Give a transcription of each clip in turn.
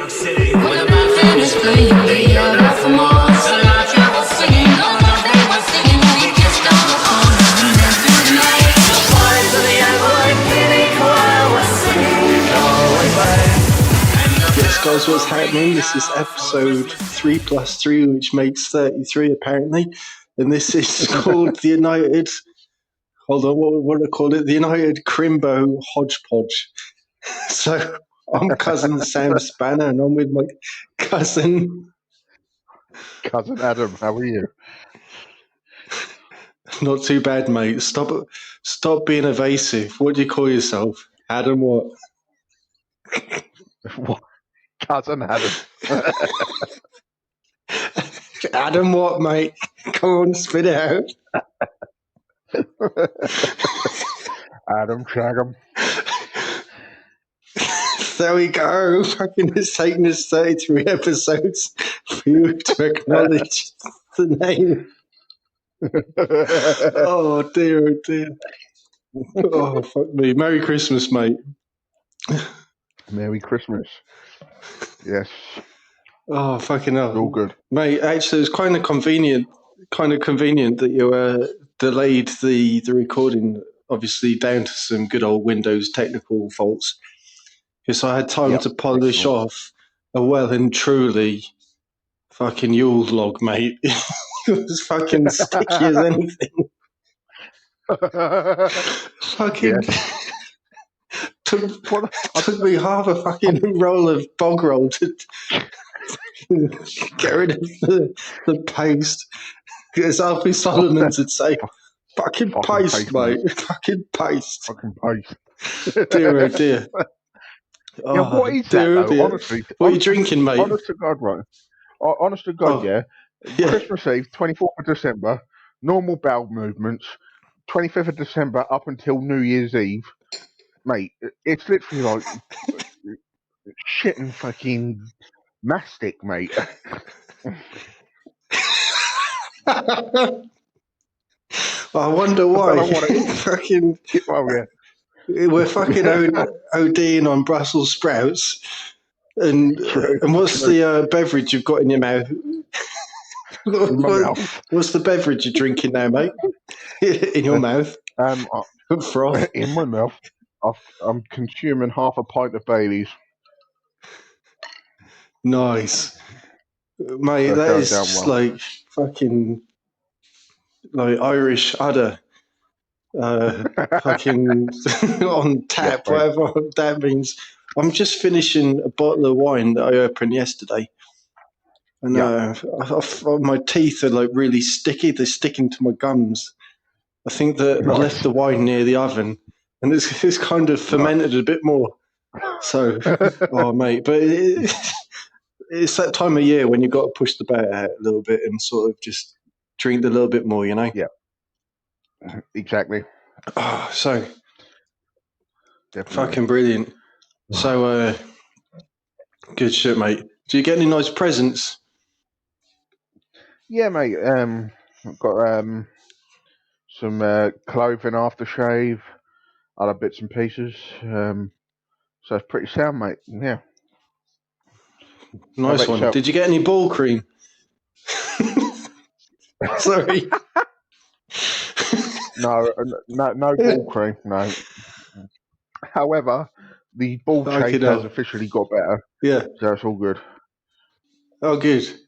York City. When the band finished playing, they yelled out for more. So loud travel singing, all that they were singing. We kissed down the corner and then through the night. The boys of the Everton giddy choir were singing Galway Bay. Yes, guys, what's happening? This is episode 3+3, which makes 33 apparently, and this is called the United. Hold on, what do I call it? The United Crimbo Hodgepodge. So I'm cousin Sam Spanner, and I'm with my cousin Adam. How are you? Not too bad, mate. Stop being evasive. What do you call yourself? Adam what? What? Cousin Adam. Adam what, mate? Come on, spit it out. Adam Shagam. There we go. Fucking it's taken us 33 episodes for you to acknowledge the name. Oh dear, oh dear. Oh, fuck me. Merry Christmas, mate. Merry Christmas. Yes. Oh, fucking hell. All good. Mate, actually, it's kind of convenient that you delayed the recording, obviously down to some good old Windows technical faults. Because I had time to polish off a well and truly fucking Yule log, mate. It was fucking sticky as anything. Fucking took me half a fucking roll of bog roll to get rid of the paste. As Alfie Solomons would say, fucking paste, mate. Fucking paste. Fucking paste. Dear, oh dear. Oh, yeah, what is that, though? Dear. Honestly, what are you drinking, mate? Honest to God, right? Honest to God, yeah. Christmas Eve, 24th of December, normal bowel movements. 25th of December up until New Year's Eve, mate. It's literally like shit and fucking mastic, mate. I wonder why. Fucking. Oh yeah. We're fucking ODing on Brussels sprouts. And what's the beverage you've got in your mouth? What's the beverage you're drinking now, mate? In your mouth? Froth. In my mouth. I'm consuming half a pint of Baileys. Nice. Mate, that is just like fucking like Irish udder. Fucking on tap, whatever that means. I'm just finishing a bottle of wine that I opened yesterday, and my teeth are like really sticky. They're sticking to my gums. I think that I left the wine near the oven, and it's kind of fermented a bit more. So, oh mate, but it's that time of year when you've got to push the boat out a little bit and sort of just drink a little bit more, you know? Yeah. Exactly. Oh, so definitely. Fucking brilliant. So good shit, mate. Do you get any nice presents? Yeah, mate. I've got some clothing, aftershave, other bits and pieces. So it's pretty sound, mate. Yeah. Nice one. Did you get any ball cream? Sorry. No ball cream, no. However, the ball shape has officially got better. Yeah. So it's all good. Oh, good.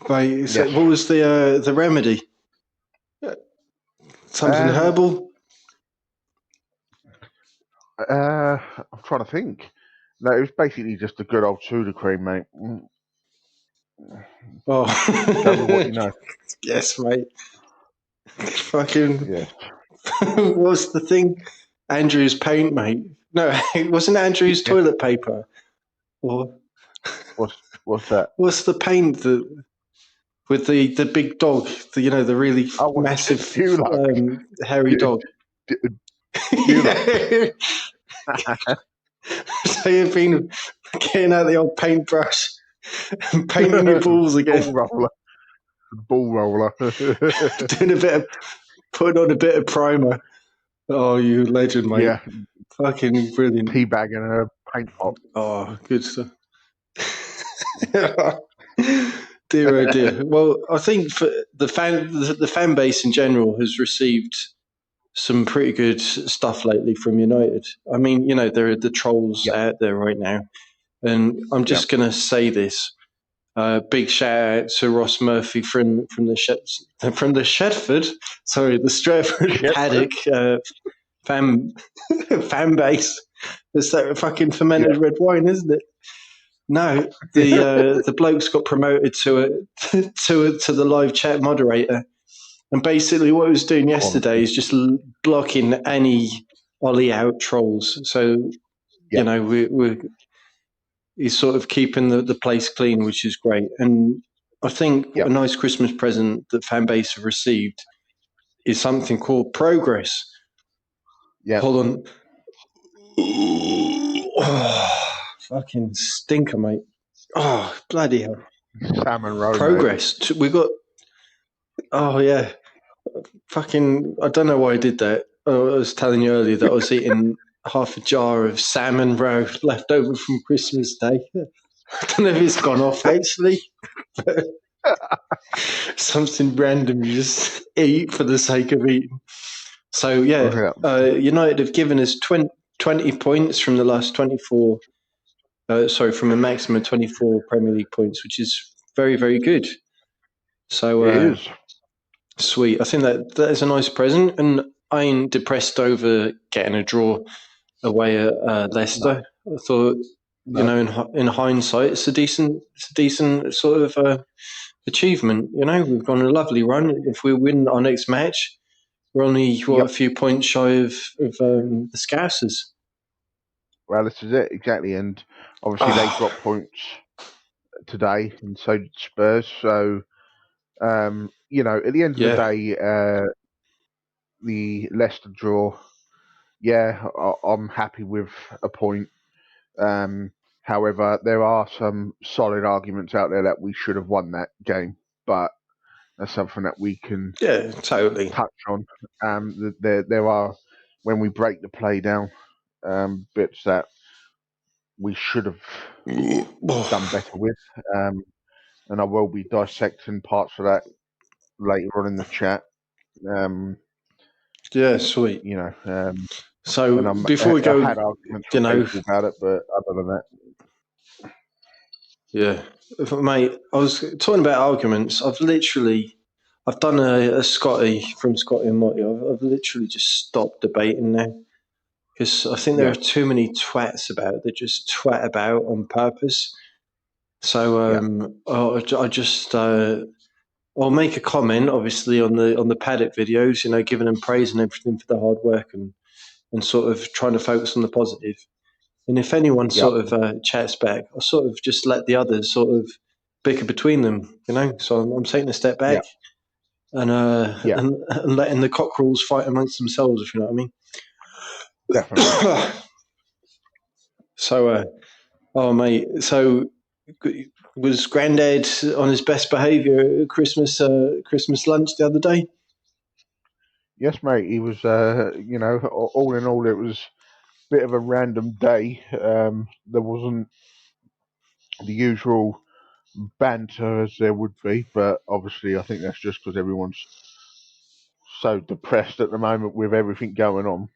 Mate, so what was the remedy? Something herbal? I'm trying to think. No, it was basically just a good old Sudocrem, mate. Oh. Tell me what you know. Yes, mate. Fucking. Yeah. What's the thing? Andrew's paint, mate. No, it wasn't Andrew's toilet paper. Or what's that? What's the paint that with the big dog? The really massive hairy dog. So you've been getting out the old paintbrush and painting your balls again. Ball roller. Putting on a bit of primer. Oh, you legend, mate. Yeah. Fucking brilliant. Teabagging a paint pot. Oh, good stuff. Dear oh dear. Well, I think for the fan base in general has received some pretty good stuff lately from United. I mean, there are the trolls out there right now, and I'm just going to say this. Big shout out to Ross Murphy from the Shedford, the Stretford Paddock fan base. It's that fucking fermented red wine, isn't it? No, the bloke's got promoted to the live chat moderator, and basically what he was doing yesterday is just blocking any Ollie out trolls. So he's sort of keeping the place clean, which is great. And I think a nice Christmas present that fan base have received is something called progress. Yeah. Hold on. Oh, fucking stinker, mate. Oh, bloody hell. Salmon roll. Progress. We got. Oh, yeah. Fucking. I don't know why I did that. I was telling you earlier that I was eating half a jar of salmon roe left over from Christmas Day. I don't know if it's gone off, actually. Something random you just eat for the sake of eating. So, United have given us 20 points from the last 24. From a maximum of 24 Premier League points, which is very, very good. So, it is. Sweet. I think that is a nice present, and I ain't depressed over getting a draw away at Leicester. No. I thought, in hindsight, it's a decent sort of achievement. We've gone a lovely run. If we win our next match, we're only a few points shy of the Scousers. Well, this is it exactly, and obviously they dropped points today, and so did Spurs. So, at the end of the day, the Leicester draw. Yeah, I'm happy with a point. However, there are some solid arguments out there that we should have won that game, but that's something that we can totally touch on. There are, when we break the play down, bits that we should have done better with, and I will be dissecting parts of that later on in the chat. Sweet. So before we go, I had arguments about it, but other than that. Yeah, mate, I was talking about arguments. I've done a Scotty from Scotty and Motti. I've literally just stopped debating now because I think there are too many twats about it that just twat about on purpose. So I'll make a comment, obviously, on the Paddock videos, giving them praise and everything for the hard work and sort of trying to focus on the positive. And if anyone sort of chats back, I'll sort of just let the others sort of bicker between them, So I'm taking a step back and letting the cockerels fight amongst themselves, if you know what I mean. Definitely. So, mate, was Grandad on his best behaviour at Christmas lunch the other day? Yes, mate. He was, all in all, it was a bit of a random day. There wasn't the usual banter as there would be, but obviously I think that's just because everyone's so depressed at the moment with everything going on.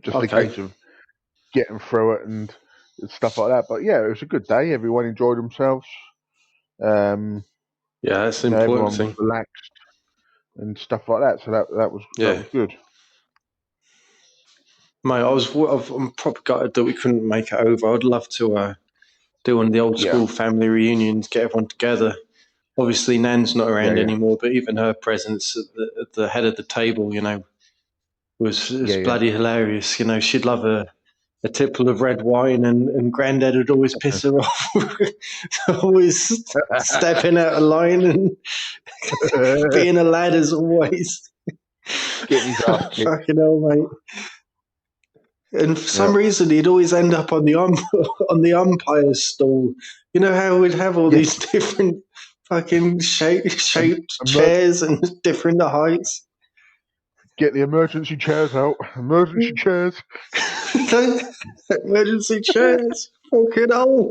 Just a case of getting through it and stuff like that. But yeah, it was a good day. Everyone enjoyed themselves. That's the important everyone thing. was relaxed and stuff like that. So that was good. Mate, I'm proper gutted that we couldn't make it over. I'd love to do one of the old school family reunions, get everyone together. Obviously, Nan's not around anymore, but even her presence at the head of the table, was bloody hilarious. She'd love a tipple of red wine, and Grandad would always piss her off, always stepping out of line and being a lad as always. Getting his ass kicked. Fucking hell, mate. And for some reason, he'd always end up on the umpire's stall. You know how we'd have all these different fucking shaped chairs and different heights. Get the emergency chairs out. Emergency chairs. Emergency chairs. Fucking hell.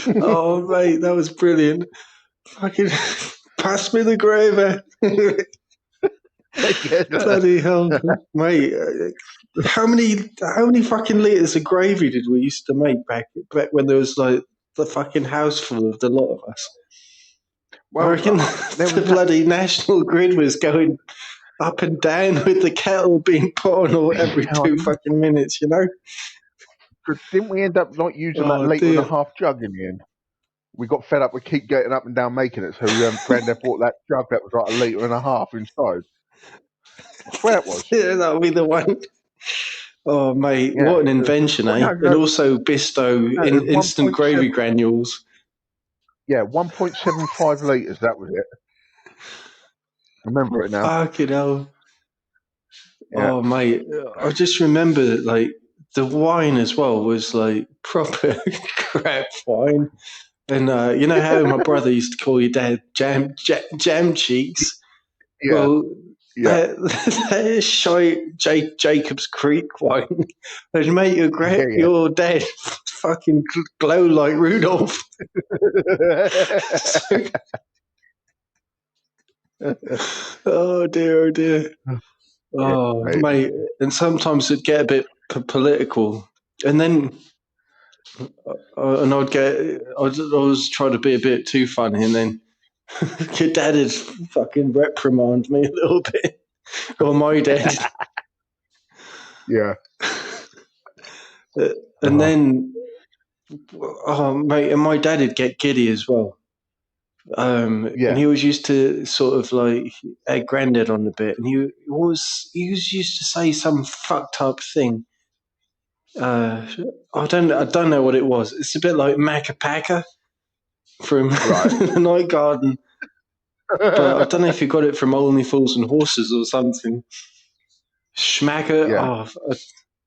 Oh, mate, that was brilliant. Fucking pass me the gravy. Bloody hell, mate. How many fucking litres of gravy did we used to make back when there was like the fucking house full of the lot of us? I reckon the bloody national grid was going up and down with the kettle being put on every 2 fucking minutes, you know? Didn't we end up not using that litre and a half jug in the end? We got fed up with keep getting up and down making it, so Grandad bought that jug that was like a litre and a half inside. I swear it was. Yeah, that'll be the one. Oh, mate, what an invention, eh? And also Bisto instant gravy granules. Yeah, 1.75 litres, that was it. I remember it now. Fucking hell. Yeah. Oh, mate, I just remember like the wine as well was like proper crap wine. And you know how my brother used to call your dad jam cheeks? Yeah. Well, that is shy Jacob's Creek wine. And mate, your dad fucking glow like Rudolph. Oh dear, oh dear. Oh, mate. And sometimes it'd get a bit political. And then I'd always try to be a bit too funny, and then your dad would fucking reprimand me a little bit. Or my dad. Yeah. And then, mate, and my dad would get giddy as well. And he was used to sort of like egg Grandad on a bit, and he was used to say some fucked up thing. I don't know what it was. It's a bit like Macca from the Night Garden, but I don't know if you got it from Only Fools and Horses or something. Schmacker. Yeah.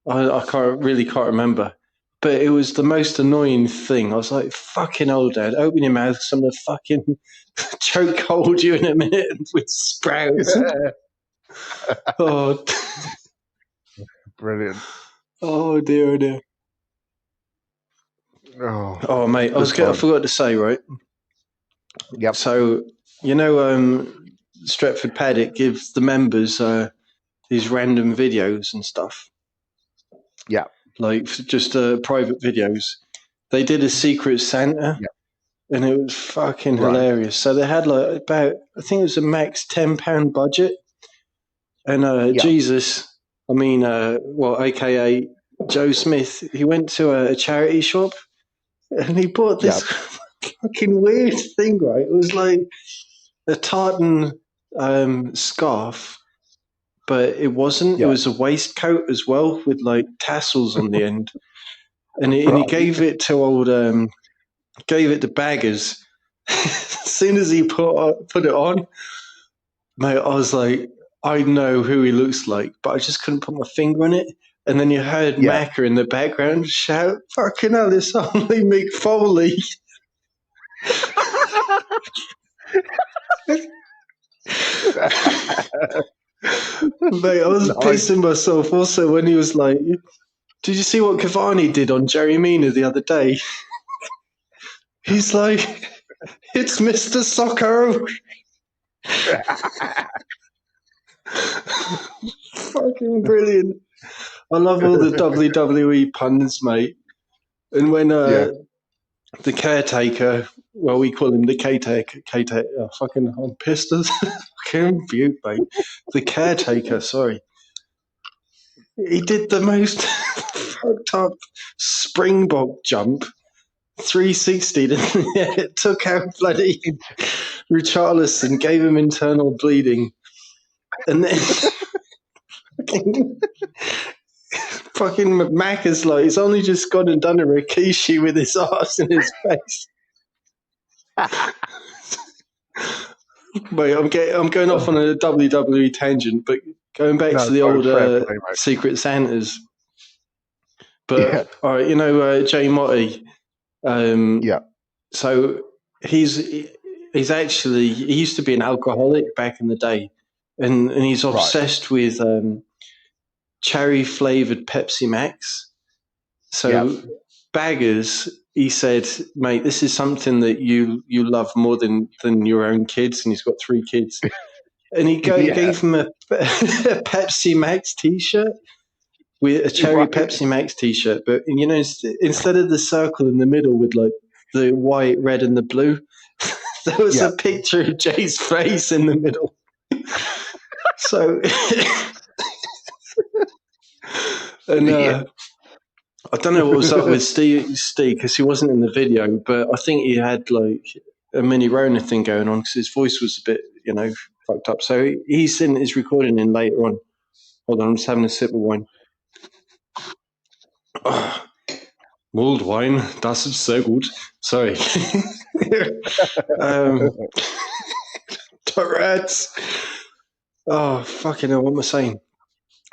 I can't remember. But it was the most annoying thing. I was like, fucking old Dad, open your mouth, I'm going to fucking choke hold you in a minute with sprouts. Oh, brilliant. Oh, dear, oh, dear. Oh mate, I forgot to say, right? Yep. So, you know, Stretford Paddock gives the members these random videos and stuff. Yeah. Like just private videos. They did a Secret Santa, and it was fucking hilarious. So they had like about, I think it was a max £10 budget, and Jesus, I mean, AKA Joe Smith, he went to a charity shop, and he bought this fucking weird thing. Right, it was like a tartan scarf. But it wasn't. Yeah. It was a waistcoat as well with like tassels on the end, and he gave it to baggers. As soon as he put it on, mate, I was like, I know who he looks like, but I just couldn't put my finger on it. And then you heard Macca in the background shout, "Fucking hell, it's only Mick Foley." Mate, I was pissing myself also when he was like, did you see what Cavani did on Jerry Mina the other day? He's like, it's Mr. Soccer. Fucking brilliant. I love all the WWE puns, mate. And when the caretaker, well, we call him the caretaker, I'm pissed as fucking butte, mate. The caretaker, sorry. He did the most fucked up springbok jump, 360. It took out bloody Richarlison, gave him internal bleeding, and then fucking Mac is like, he's only just gone and done a Rikishi with his ass in his face. Wait, I'm going off on a WWE tangent, but going back to the old Secret Santas. But all right, you know Jay Motti. So he's actually, he used to be an alcoholic back in the day, and he's obsessed with cherry flavored Pepsi Max. So Baggers, he said, mate, this is something that you love more than your own kids, and he's got 3 kids. And he gave him a Pepsi Max T-shirt, with a cherry Pepsi Max T-shirt. But, you know, instead of the circle in the middle with, like, the white, red, and the blue, there was a picture of Jay's face in the middle. So... and... I don't know what was up with Steve, because he wasn't in the video, but I think he had like a mini Rona thing going on because his voice was a bit, you know, fucked up. So he sent his recording in later on. Hold on, I'm just having a sip of wine. Oh, mulled wine, das ist sehr gut. Sorry. Tourette's. Oh, fucking hell, what am I saying?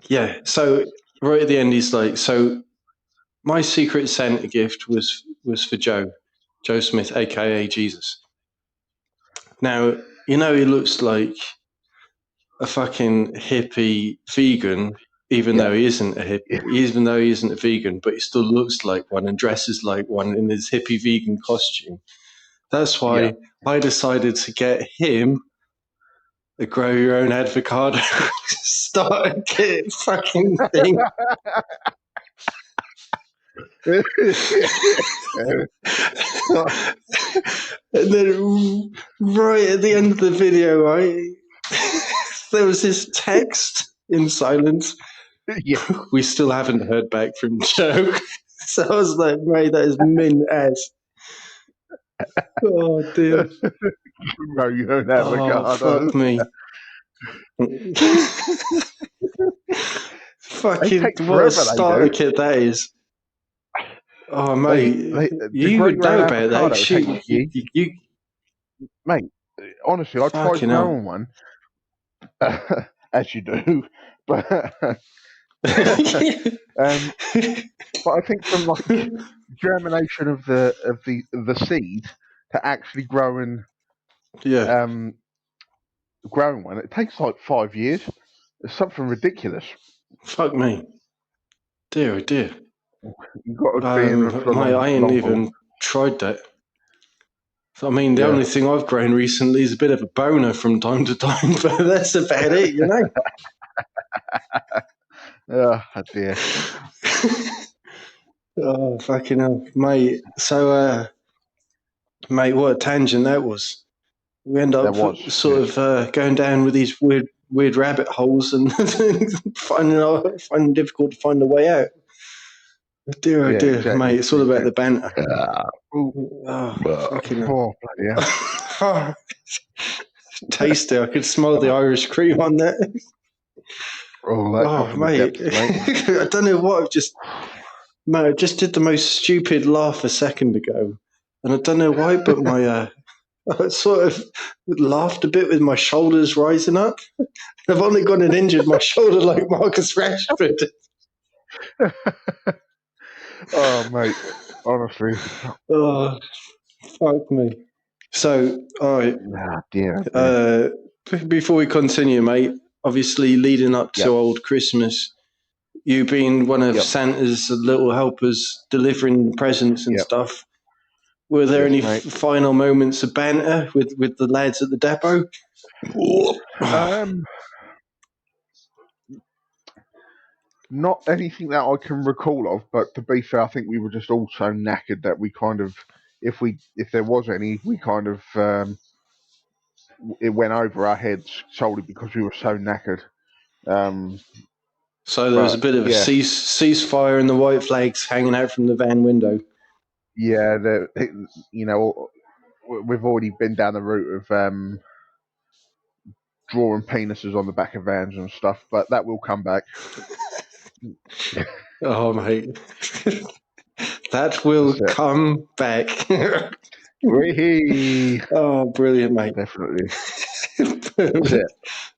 Yeah, so right at the end, he's like, so my Secret Santa gift was for Joe Smith, a.k.a. Jesus. Now, you know, he looks like a fucking hippie vegan, even though he isn't a hippie, even though he isn't a vegan, but he still looks like one and dresses like one in his hippie vegan costume. That's why I decided to get him a grow your own avocado starter kit fucking thing. And then right at the end of the video, right, there was this text in silence. We still haven't heard back from Joe. So I was like, mate, that is mint ass. Oh dear. No, you don't have Oh, fuck me. Fucking what a starter kit that is. Oh, mate, you would know about that. Shoot, you, mate, honestly, I tried growing one, as you do, but I think from like germination of the seed to actually growing one, it takes like 5 years. It's something ridiculous. Fuck me. Dear, oh dear. You've got to be in for mate, I ain't even tried that. I mean, the only thing I've grown recently is a bit of a boner from time to time, but that's about it, you know? Oh, dear. Oh, fucking hell. Mate, so, mate, what a tangent that was. We end up going down with these weird rabbit holes and finding difficult to find a way out. Dear, oh dear, exactly. Mate, it's all about the banter. Fucking hell. Oh, tasty. I could smell the Irish cream on that. Oh, mate. I don't know what I just did the most stupid laugh a second ago. And I don't know why, but I sort of laughed a bit with my shoulders rising up. I've only gone and injured my shoulder like Marcus Rashford. Oh, mate, honestly. Oh, fuck me. So, all right. Dear. Before we continue, mate, obviously leading up to old Christmas, you being one of Santa's little helpers delivering presents and stuff, were there any final moments of banter with the lads at the depot? Not anything that I can recall of, but to be fair, I think we were just all so knackered that we kind of, if there was any, we kind of, it went over our heads solely because we were so knackered. So there was a bit of a ceasefire and the white flags hanging out from the van window. Yeah, we've already been down the route of drawing penises on the back of vans and stuff, but that will come back. Oh, mate. That will come back. Oh, brilliant, mate. Definitely.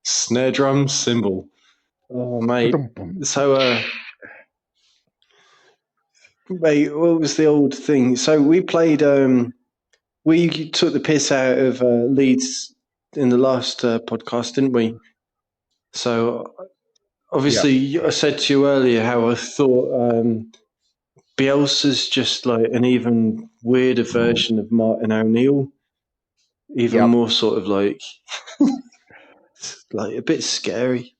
Snare drum cymbal. Oh, mate. So, mate, what was the old thing? So we played, we took the piss out of Leeds in the last podcast, didn't we? So, obviously, I said to you earlier how I thought Bielsa's just like an even weirder version of Martin O'Neill. Even more sort of like a bit scary.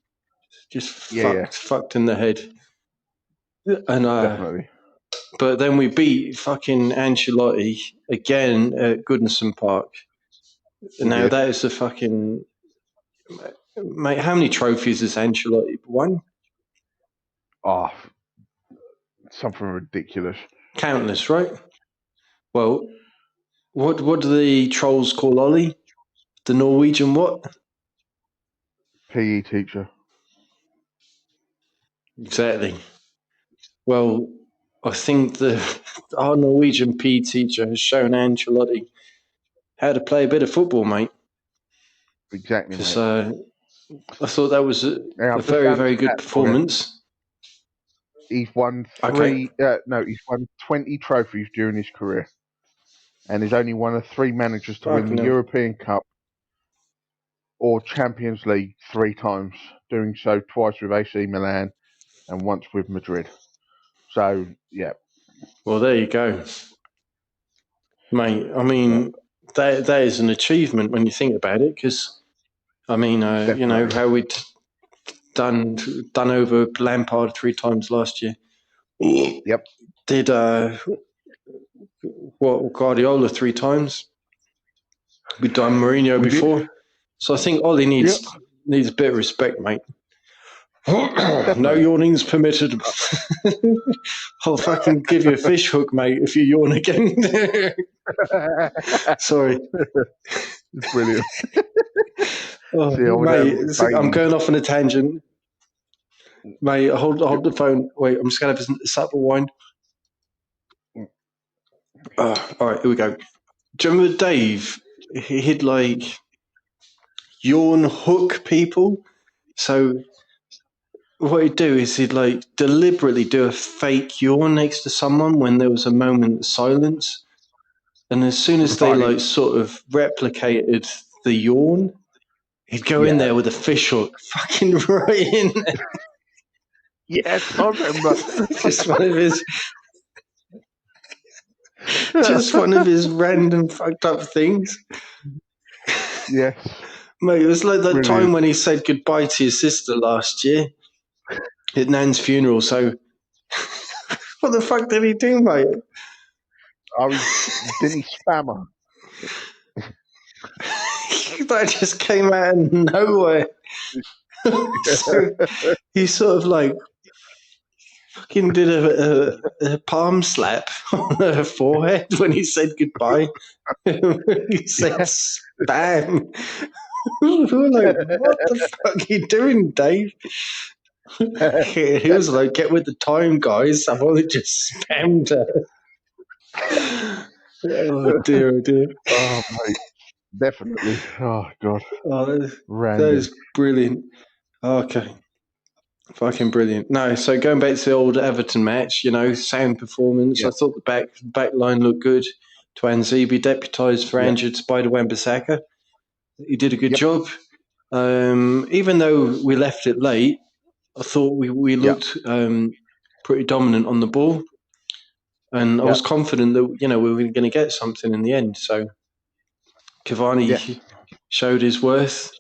Just fucked in the head. And Definitely. but then we beat fucking Ancelotti again at Goodison Park. Now that is the fucking mate. How many trophies has Ancelotti won? Oh, something ridiculous. Countless, right? Well, what do the trolls call Ollie? The Norwegian what? PE teacher. Exactly. Well, I think our Norwegian PE teacher has shown Ancelotti how to play a bit of football, mate. Exactly, Because mate. I thought that was a very, very good performance. He's won he's won 20 trophies during his career, and he's only one of 3 managers to win the European Cup or Champions League 3 times, doing so twice with AC Milan and once with Madrid. So, yeah. Well, there you go, mate. I mean, that is an achievement when you think about it. Because I mean, you know how we'd done over Lampard 3 times last year. Yep. Did Guardiola 3 times. We've done Mourinho before. So I think Ollie needs a bit of respect, mate. No yawning's permitted. I'll fucking give you a fish hook, mate, if you yawn again. Sorry. It's brilliant. Mate, I'm going off on a tangent. Mate, hold the phone. Wait, I'm just going to have a sip of wine. All right, here we go. Do you remember Dave? He'd like yawn hook people. So what he'd do is he'd like deliberately do a fake yawn next to someone when there was a moment of silence. And as soon as they like sort of replicated the yawn, he'd go in there with a fish hook, fucking right in there. Yes, I remember. Just one of his random fucked up things. Yes. Mate, it was like that time when he said goodbye to his sister last year at Nan's funeral. So what the fuck did he do, mate? Didn't he spam her? That just came out of nowhere. So he sort of like fucking did a palm slap on her forehead when he said goodbye. He said spam. We were like, what the fuck are you doing, Dave? He was like, get with the time, guys. I've only just spammed her. Oh dear. Oh, mate. Definitely. Oh, God. Oh, that is brilliant. Okay. Fucking brilliant. No, so going back to the old Everton match, you know, sound performance. I thought the back line looked good. Twanzebe deputised for injured Spider Wan-Bissaka. He did a good job. Even though we left it late, I thought we looked pretty dominant on the ball. And I was confident that, you know, we were going to get something in the end. So Cavani showed his worth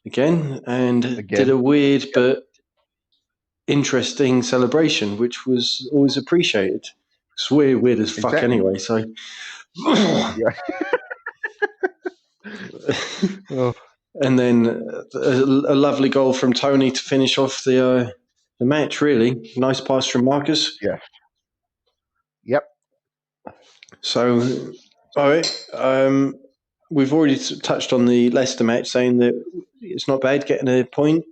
again and did a weird but interesting celebration, which was always appreciated. It's weird as fuck anyway. So, and then a lovely goal from Tony to finish off the match. Really nice pass from Marcus. Yeah. Yep. So, all right. We've already touched on the Leicester match, saying that it's not bad getting a point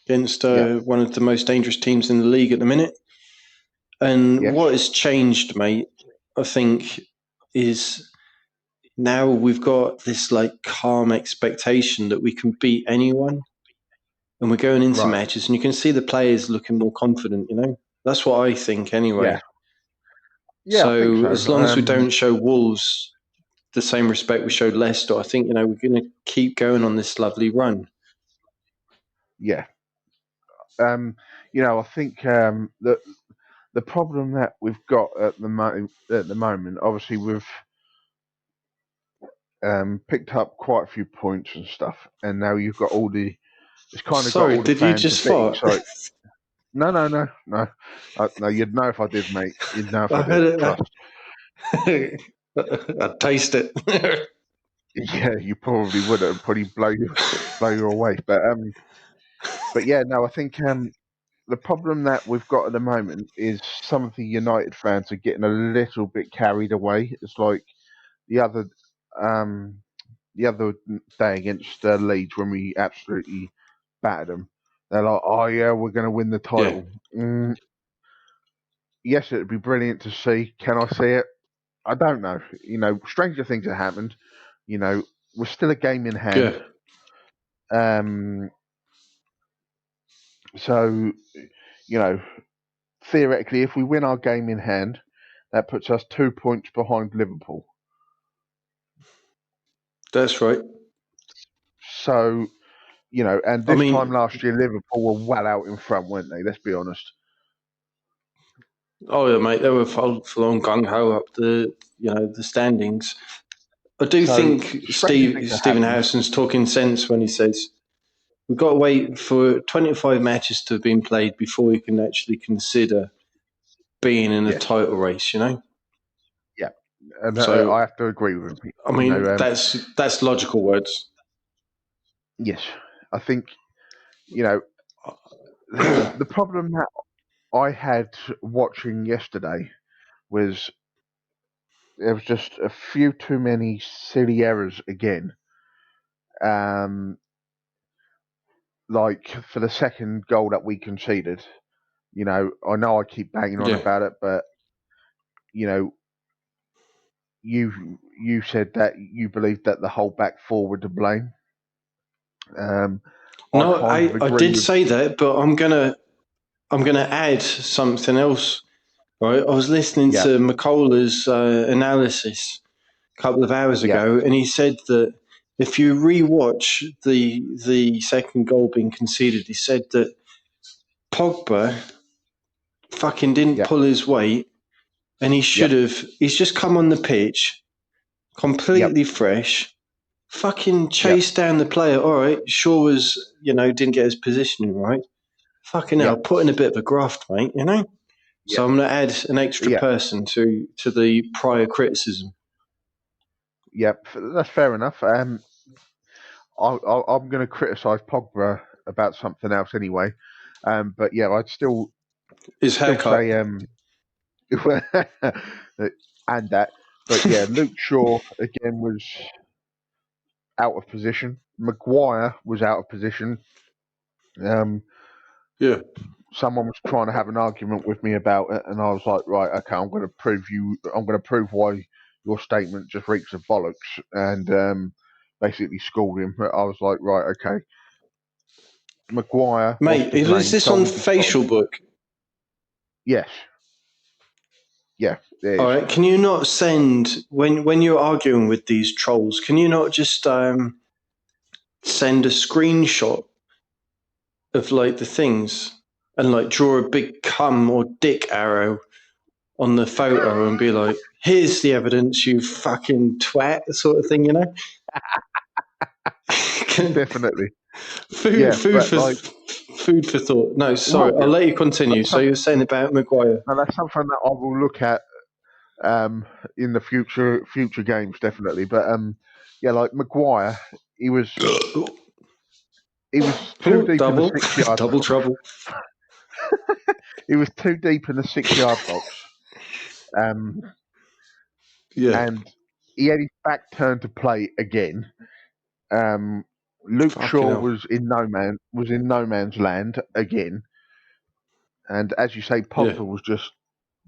against one of the most dangerous teams in the league at the minute. And what has changed, mate, I think, is now we've got this like calm expectation that we can beat anyone. And we're going into matches and you can see the players looking more confident, you know? That's what I think anyway. Yeah, I think so. As long as we don't show Wolves the same respect we showed Leicester, I think, you know, we're going to keep going on this lovely run. Yeah. You know, I think that the problem that we've got at the moment, obviously we've picked up quite a few points and stuff, and now you've got all the. It's kind of got Sorry, all the did you fans a just bit fart? excited. No. No, you'd know if I did, mate. You'd know if I I did. heard Trust. it. I taste it. Yeah, you probably would. It'd probably blow you away. But yeah, no, I think the problem that we've got at the moment is some of the United fans are getting a little bit carried away. It's like the other um the other day against Leeds when we absolutely battered them. They're like, "Oh yeah, we're going to win the Yeah, title." Yes, it'd be brilliant to see. Can I see it? I don't know. Stranger things have happened. We're still a game in hand. yeah. Um, so, you know, theoretically, if we win our game in hand, that puts us 2 points behind Liverpool. That's right. So, and I this time mean, last year, Liverpool were well out in front, weren't they? Let's be honest. oh yeah, mate, they were full on gung ho up the standings. I do So, think stranger things have Stephen happened. Harrison's talking sense when he says we've got to wait for 25 matches to have been played before we can actually consider being in a Yes. title race. Yeah. And So I have to agree with him. I mean, that's logical words. Yes. I think, the problem that I had watching yesterday was there was just a few too many silly errors again. Like for the second goal that we conceded, I know I keep banging on Yeah. about it, but you know, you said that you believed that the whole back four were to blame. I No, kind of I agree did with. say that, but I'm gonna add something else. Right, I was listening Yeah, to McCullough's analysis a couple of hours yeah, ago, and he said that if you rewatch the second goal being conceded, he said that Pogba fucking didn't yeah, pull his weight, and he should yep, have. He's just come on the pitch yep, completely fresh, fucking yep, chased down the player. All right, Shaw was didn't get his positioning right. Fucking hell, yep, put in a bit of a graft, mate. yep, So I'm going to add an extra yeah, person to the prior criticism. yep. That's fair enough. I'm going to criticise Pogba about something else anyway. But yeah, I'd His still haircut. say and that. But yeah, Luke Shaw again was out of position. Maguire was out of position. Um, Yeah. Someone was trying to have an argument with me about it, and I was like, right, okay, I'm going to prove why your statement just reeks of bollocks, and basically schooled him. I was like, right, okay, Maguire was Mate, to is blame this on solely because Facial Book? yes, yeah, it All is. right. Can you not send when you're arguing with these trolls? Can you not just send a screenshot of like the things and like draw a big cum or dick arrow on the photo and be like, "Here's the evidence, you fucking twat," sort of thing, Definitely, food, yeah, food but for like, food for thought. No, sorry, well, I'll let you continue. that's, So some, you were saying about Maguire. that's something that I will look at in the future games, definitely. But yeah, like Maguire, he was he was too Oh, deep in the double, 6 yard double box. trouble. He was too deep in the 6 yard box, um, Yeah, and he had his back turned to play again. Um, Luke fucking Shaw hell. was in no man's land again, and as you say, Yeah, Pogba was just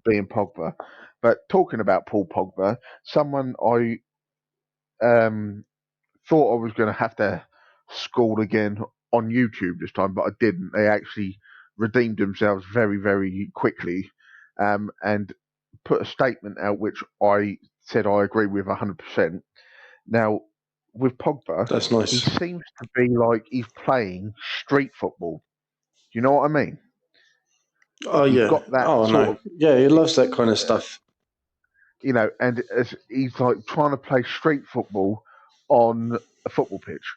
being Pogba. But talking about Paul Pogba, someone I thought I was going to have to school again on YouTube this time, but I didn't. They actually redeemed themselves very, very quickly and put a statement out which I said I agree with 100%. Now, with Pogba, that's he nice. seems to be like he's playing street football. Do you know what I mean? Oh He's yeah. got that Oh sort no. of, Yeah, he loves that kind of stuff. and he's like trying to play street football on a football pitch.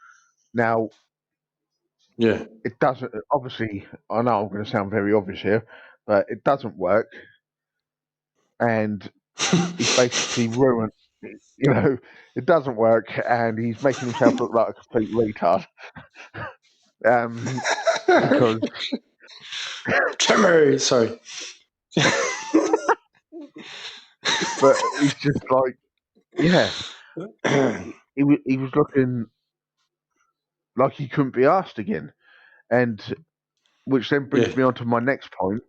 Now, Yeah. it doesn't. Obviously, I know I'm going to sound very obvious here, but it doesn't work, and he's basically ruined. It doesn't work, and he's making himself look like a complete retard. Because Timmy, sorry. but he's just like, yeah, he was looking like he couldn't be asked again, and which then Yeah. brings me on to my next point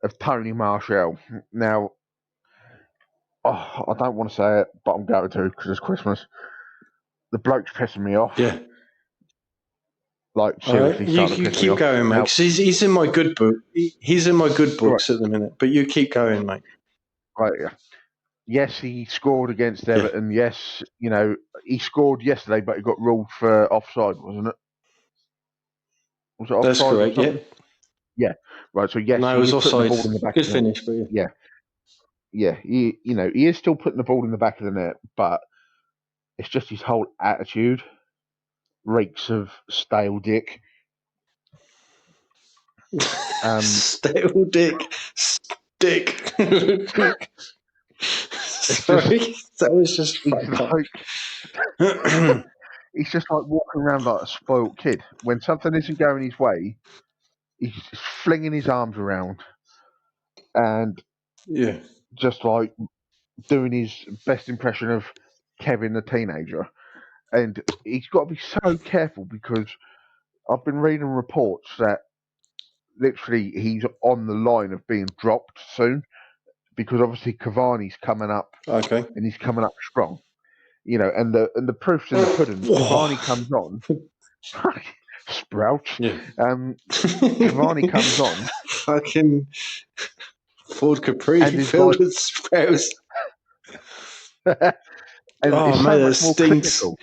of Tony Marshall. Now, I don't want to say it, but I'm going to because it's Christmas. The bloke's pissing me off. Yeah. Like All right. seriously, starting to You piss me keep off. going, mate. Now, 'Cause he's in my good book. He's in my good right, books at the minute. But you keep going, mate. right. Yes, he scored against Yeah. Everton. Yes, he scored yesterday, but he got ruled for offside, wasn't it? Was it That's offside or correct. Yeah. something? Yeah. Right. So yes, No, it he was is putting the offside. ball in the back Good of the net. finish, but yeah. Yeah. He is still putting the ball in the back of the net, but it's just his whole attitude reeks of stale dick. Stale dick. Stick. Sorry. That was just He's fucked up. like he's just like walking around like a spoilt kid. When something isn't going his way, he's just flinging his arms around and Yeah. just like doing his best impression of Kevin the teenager. And he's got to be so careful because I've been reading reports that literally he's on the line of being dropped soon because obviously Cavani's coming up Okay. and he's coming up strong. And the proof's in the pudding. Cavani comes on, Sprouts. Yeah. Cavani comes on Fucking Ford Capri and is filled like, with sprouts. and Oh it's man, so that much more stinks. clinical.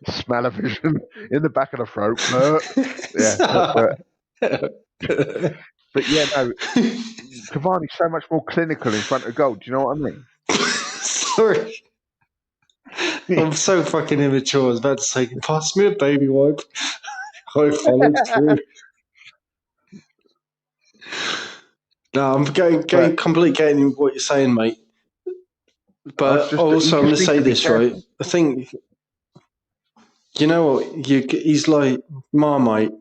Smell-o-vision in the back of the throat. But yeah, no, Cavani's so much more clinical in front of goal. Do you know what I mean? Sorry. I'm so fucking immature. I was about to say, pass me a baby wipe. I followed through. No, I'm But completely getting what you're saying, mate. I was But just, he also, I'm going just to needs say to be this, right? careful. I think, you know what? He's like Marmite.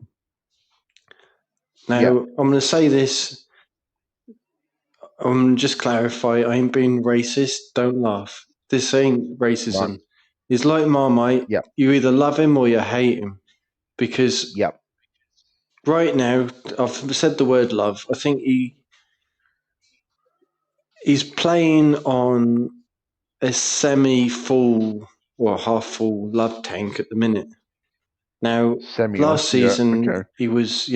Now, Yeah, I'm going to say this. Just clarify. I ain't being racist. Don't laugh. This ain't right. racism. He's like Marmite. Yeah, You either love him or you hate him. Because yeah, right now, I've said the word love. I think he's playing on a semi-full or half-full love tank at the minute. Now, semi-off. last Yeah, season okay. he was, he's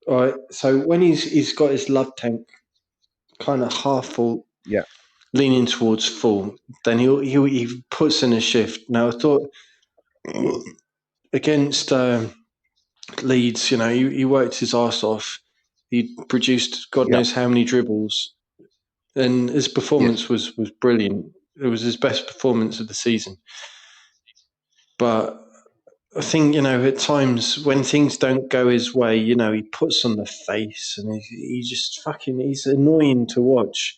all right. So when he's got his love tank kind of half full, Yeah, leaning towards full, then he puts in a shift. Now I thought against Leeds, he worked his arse off. He produced God yeah, knows how many dribbles, and his yes, performance was brilliant. It was his best performance of the season. But I think, at times when things don't go his way, he puts on the face and he just he's annoying to watch.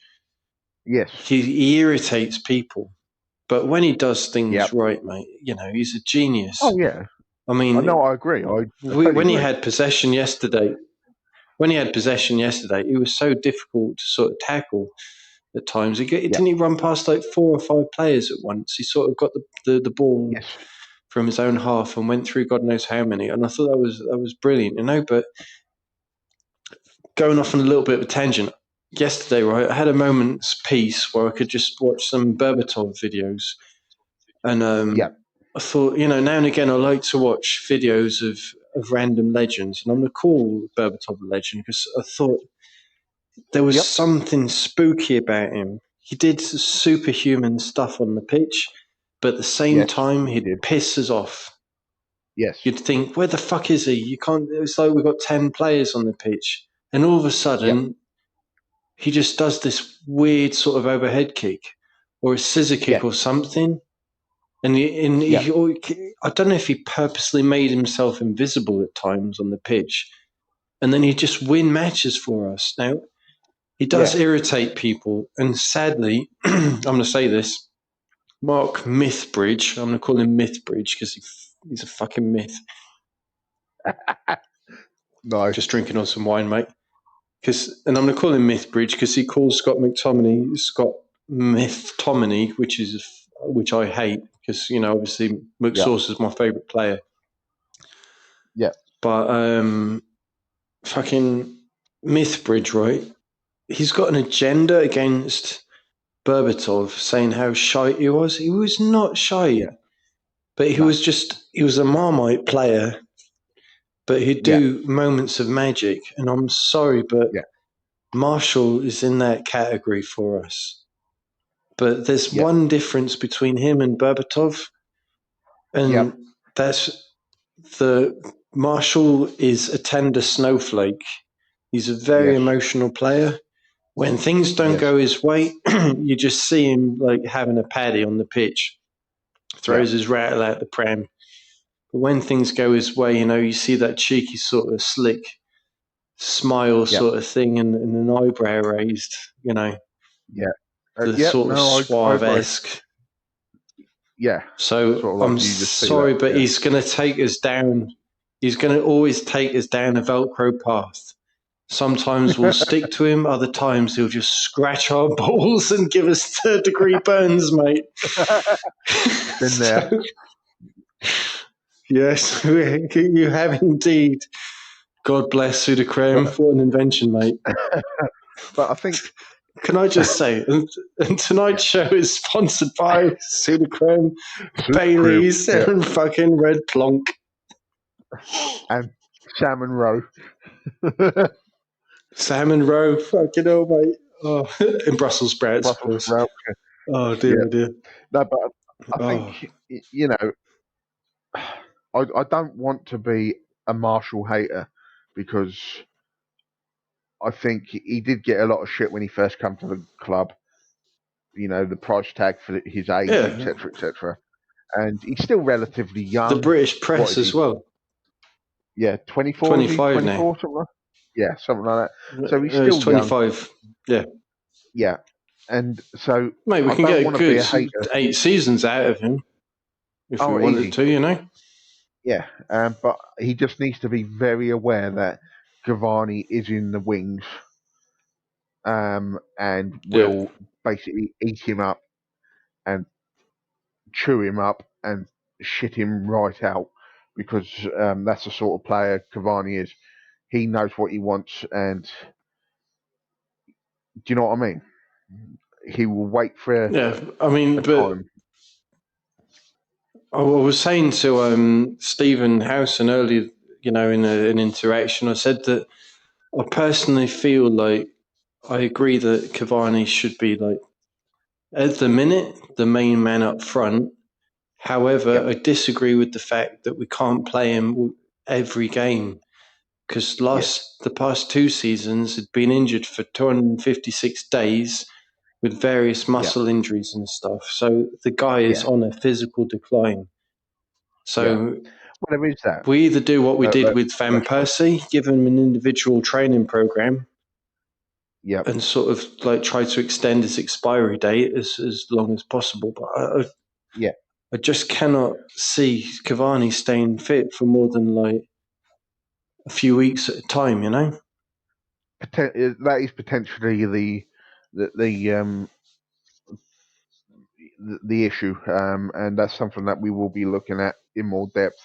yes. He irritates people. But when he does Yeah. things right, mate, he's a genius. Oh, yeah. I I know. mean, I agree. I totally when he agree. had possession yesterday, it was so difficult to sort of tackle at times. Didn't he run past like 4 or 5 players at once? He sort of got the ball Yes. from his own half and went through God knows how many. And I thought that was brilliant, But going off on a little bit of a tangent, yesterday, right, I had a moment's peace where I could just watch some Berbatov videos. And Yeah. I thought, now and again, I like to watch videos of random legends. And I'm going to call Berbatov a legend because I thought there was Yep. something spooky about him. He did superhuman stuff on the pitch, but at the same Yes. time, He he'd did. piss us off. Yes. you'd think, where the fuck is he? You can't. It's like we've got 10 players on the pitch, and all of a sudden, he just does this weird sort of overhead kick or a scissor kick or something. And I don't know if he purposely made himself invisible at times on the pitch, and then he'd just win matches for us. Now, he does irritate people, and sadly, I'm going to say this. Mark Mythbridge, I'm going to call him Mythbridge because he's a fucking myth. No. Just drinking on some wine, mate. And I'm going to call him Mythbridge because he calls Scott Mythtominay, which I hate because, obviously McSauce is my favourite player. Yeah. But fucking Mythbridge, right? He's got an agenda against Berbatov, saying how shite he was. He was not shite, but he was a Marmite player, but he'd do moments of magic. And I'm sorry, but Marshall is in that category for us. But there's one difference between him and Berbatov, and that's the Marshall is a tender snowflake. He's a very emotional player. When things don't go his way, you just see him like having a paddy on the pitch, throws his rattle out the pram. But when things go his way, you see that cheeky sort of slick smile sort of thing and an eyebrow raised, the sort of suave-esque. Yeah. So sort of like I'm you just sorry, that, but he's going to take us down. He's going to always take us down a Velcro path. Sometimes we'll stick to him. Other times he'll just scratch our balls and give us third-degree burns, mate. Been there. Yes, you have indeed. God bless Sudocrem. What an invention, mate. But I think... Can I just say, and tonight's show is sponsored by Sudocrem, Bailey's, and fucking Red Plonk. And Salmon Roe. Salmon Roe, fucking hell, mate. Oh, and Brussels sprouts, of course. Oh, dear, dear. No, but I think, I don't want to be a Marshall hater because I think he did get a lot of shit when he first came to the club. The price tag for his age, etc., etc. And he's still relatively young. The British press as well. Yeah, 24, 25 now. something like that. Yeah, something like that. So he's still 25. Young. Yeah. And so, mate, we can get a good 8 seasons out of him if we wanted to, Yeah, but he just needs to be very aware that Cavani is in the wings, and will basically eat him up and chew him up and shit him right out, because that's the sort of player Cavani is. He knows what he wants, and do you know what I mean? He will wait for time. I was saying to Stephen Howson earlier, in an interaction, I said that I personally feel like I agree that Cavani should be, like, at the minute, the main man up front. However, I disagree with the fact that we can't play him every game, because the past 2 seasons had been injured for 256 days with various muscle injuries and stuff. So the guy is on a physical decline. So there is that. We either do what we did with Van Persie, give him an individual training program, and sort of like try to extend his expiry date as long as possible. But I just cannot see Cavani staying fit for more than like a few weeks at a time. That is potentially the issue, and that's something that we will be looking at in more depth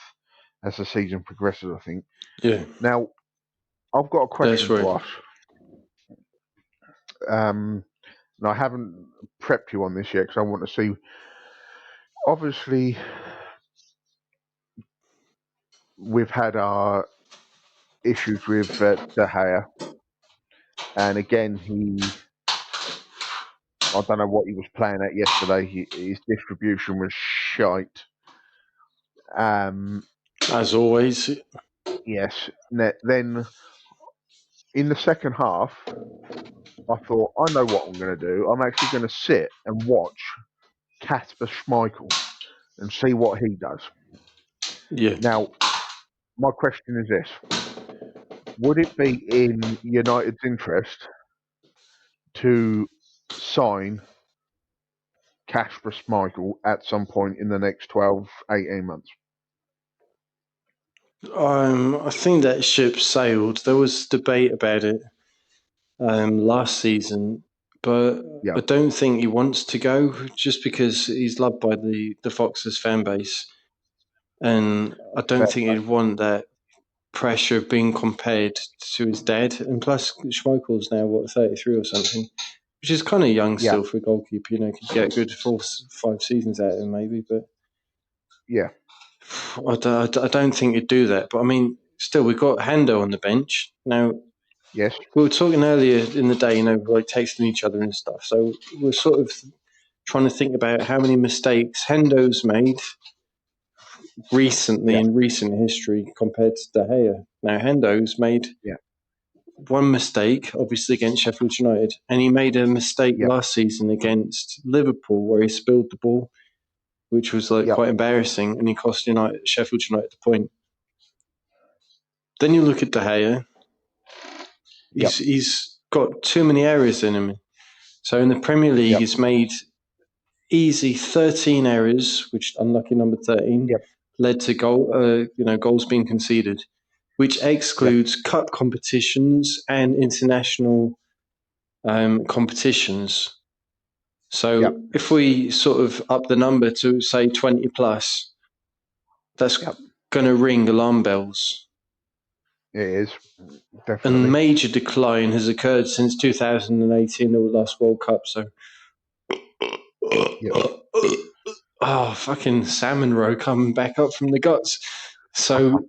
as the season progresses, I think. Yeah. Now, I've got a question to ask. And I haven't prepped you on this yet because I want to see. Obviously, we've had our issues with De Gea, and again, I don't know what he was playing at yesterday. His distribution was shite. As always. Yes. Then in the second half, I thought, I know what I'm going to do. I'm actually going to sit and watch Kasper Schmeichel and see what he does. Yeah. Now, my question is this. Would it be in United's interest to sign Kasper Schmeichel at some point in the next 12, 18 months? I think that ship sailed. There was debate about it last season, but Yeah, I don't think he wants to go just because he's loved by the Foxes fan base, and I don't fair think play. he'd want that pressure of being compared to his dad. And plus, Schmeichel's now 33 or something, which is kind of young Yeah, still for a goalkeeper. Could get a good 4-5 seasons out of him maybe, but yeah, I don't think he'd do that. But I mean, still, we've got Hendo on the bench now. yes, We were talking earlier in the day, like texting each other and stuff. So we're sort of trying to think about how many mistakes Hendo's made recently yeah, in recent history compared to De Gea. Now, Hendo's made yeah, one mistake, obviously against Sheffield United, and he made a mistake yeah, last season against Liverpool where he spilled the ball, which was like yeah, quite embarrassing, and he cost Sheffield United the point. Then you look at De Gea. yeah, He's got too many errors in him. So in the Premier League, yeah, he's made easy 13 errors, which unlucky number 13 yeah, led to goals being conceded, which yeah, excludes cup competitions and international competitions. yeah, So if we sort of up the number to say 20 plus, that's yeah. going to ring alarm bells. It is And definitely. major decline has occurred since 2018, the last World Cup. So, Yeah, oh, fucking salmon roe coming back up from the guts. So,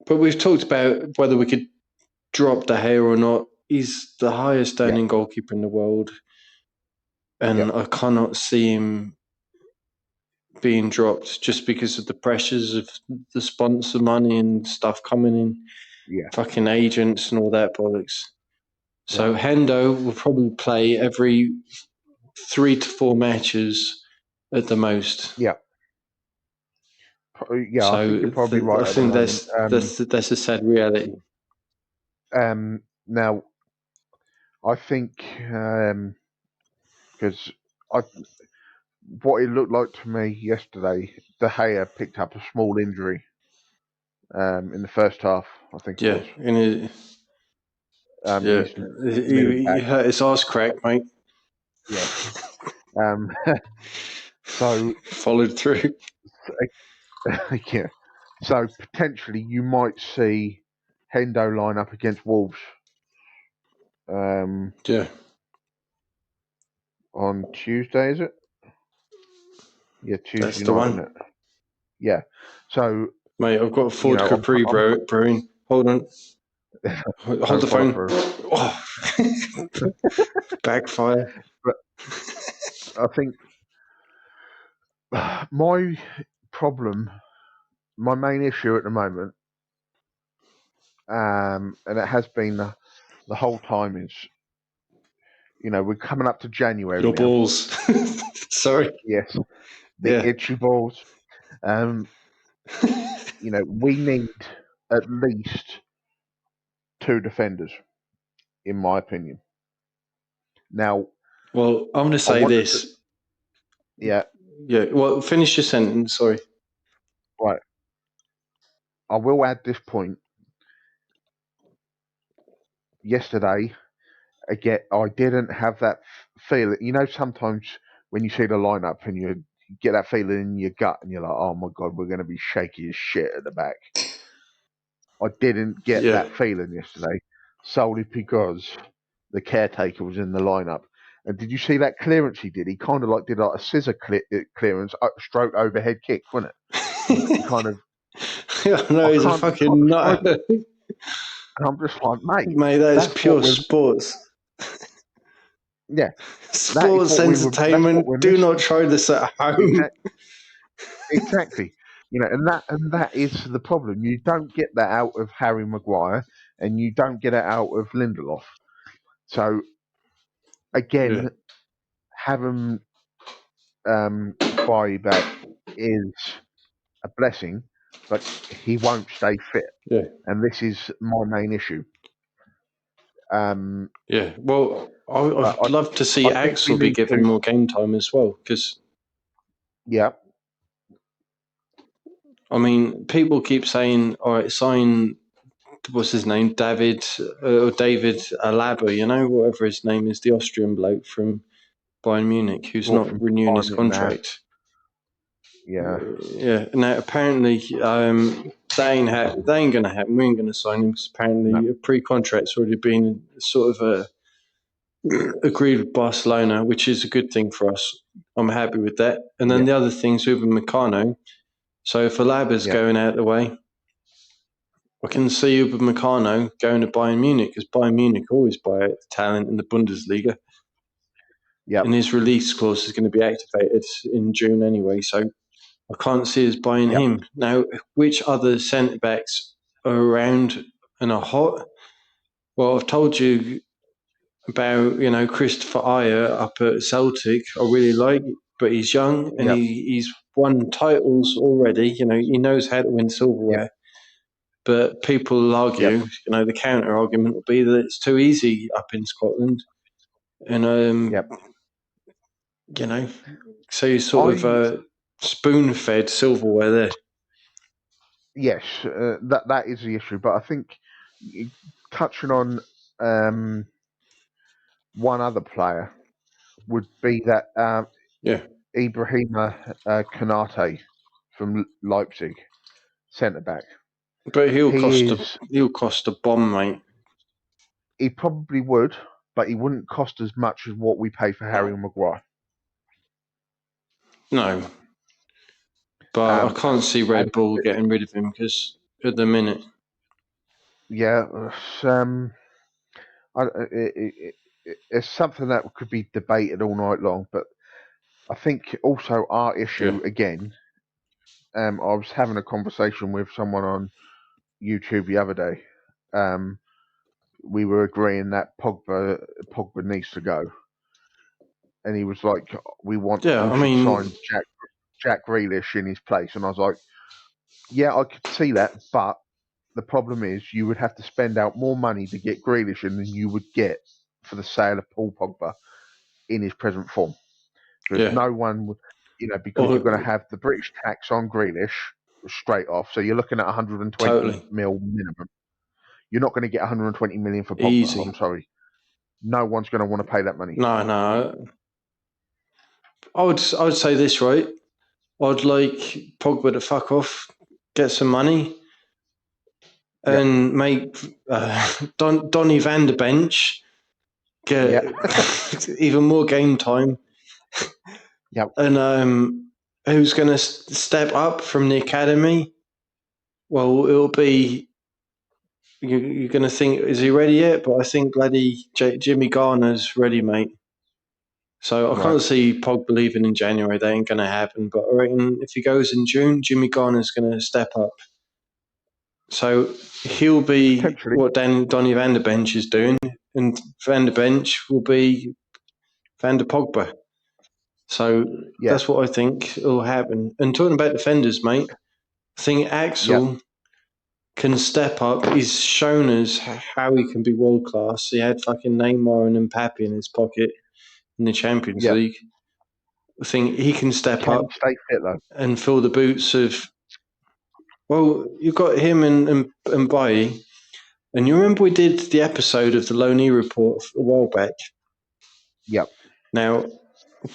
but we've talked about whether we could drop De Gea or not. He's the highest yeah, earning goalkeeper in the world, yeah, and I cannot see him being dropped just because of the pressures of the sponsor money and stuff coming in, yeah, fucking agents and all that bollocks. yeah, So Hendo will probably play every 3 to 4 matches at the most. yeah. Yeah, I think you're So probably I right at the think moment. that's a sad reality. Now, I think because what it looked like to me yesterday, De Gea picked up a small injury in the first half. I think it Yeah, was. yeah. His middle He back. hurt his ass crack, mate. Yes. Um, so Followed through. yeah. So potentially you might see Hendo line up against Wolves Yeah, on Tuesday. Is it? Yeah, that's Tuesday the night, one. isn't it? Yeah. So Mate, I've got a Ford Capri I'm brewing. Hold on. Hold don't the follow phone. through. Oh. Backfire. But I think my problem, my main issue at the moment, and it has been the whole time, is we're coming up to January Your now. balls. Sorry. Yes, the Yeah. itchy balls. We need at least two defenders, in my opinion. Now, Well, I'm going to I say wanted to, this. yeah, Yeah. Well, finish your sentence. Sorry. right. I will add this point. Yesterday, again, I didn't have that feeling. Sometimes when you see the lineup and you get that feeling in your gut, and you're like, "Oh my god, we're going to be shaky as shit at the back." I didn't get Yeah. that feeling yesterday, solely because the caretaker was in the lineup. And did you see that clearance he did? He kind of did a scissor clearance, stroke overhead kick, wasn't it? He kind of, Yeah, no, I he's a can't fucking describe nut. it. And I'm just like, mate, Mate, that is that's what pure we're, sports. yeah, Sports that's what entertainment. we're Do missing. not try this at home. Exactly. and that is the problem. You don't get that out of Harry Maguire, and you don't get it out of Lindelof. So again, having Bailly back is a blessing, but he won't stay fit, and this is my main issue. Well, I'd love to see I think we Axel be need given to. more game time as well, because Yeah, I mean, people keep saying, "All right, sign what's his name, David Alaba, whatever his name is, the Austrian bloke from Bayern Munich, who's brought not from renewing his Bayern and that. contract." Yeah, Now apparently that ain't going to happen. We ain't going to sign him because apparently a pre-contract's already been sort of agreed with Barcelona, which is a good thing for us. I'm happy with that. And then the other things with Meccano. So if Alaba's going out the way, I can see Uber Meccano going to Bayern Munich because Bayern Munich always buy out the talent in the Bundesliga. And his release clause is going to be activated in June anyway. So I can't see us buying him. Now, which other centre backs are around and are hot? Well, I've told you about, Christopher Ayer up at Celtic. I really like, but he's young and he's won titles already. He knows how to win silverware. But people will argue, the counter argument will be that it's too easy up in Scotland. And, so you sort of spoon-fed silverware there. Yes, that is the issue. But I think touching on one other player would be that Ibrahima Konate from Leipzig, centre back. But he'll cost a bomb, mate. He probably would, but he wouldn't cost as much as what we pay for Harry Maguire. No. But I can't see Red Bull getting rid of him because at the minute. Yeah, it's something that could be debated all night long. But I think also our issue again. I was having a conversation with someone on YouTube the other day. We were agreeing that Pogba needs to go, and he was like, "We should sign Jack Grealish in his place." And I was like, "Yeah, I could see that, but the problem is you would have to spend out more money to get Grealish in than you would get for the sale of Paul Pogba in his present form, because no one would, because you're going to have the British tax on Grealish straight off, so you're looking at 120 mil minimum. You're not going to get 120 million for Pogba. Easy. I'm sorry. No one's going to want to pay that money. No. I would say this, right? I'd like Pogba to fuck off, get some money, and make Donny van der Bench get even more game time. And who's going to step up from the academy? Well, it'll be. You're going to think, is he ready yet? But I think bloody Jimmy Garner's ready, mate. So I can't see Pogba leaving in January. That ain't going to happen. But I reckon if he goes in June, Jimmy Garner's going to step up. So he'll be what Donny van der Bench is doing, and van der Bench will be Van der Pogba. So that's what I think will happen. And talking about defenders, mate, I think Axel can step up. He's shown us how he can be world class. He had fucking Neymar and Mbappe in his pocket in the Champions League. I think he can step up and fill the boots of. Well, you've got him and Bailly. And you remember we did the episode of the Loney Report a while back? Yep. Now,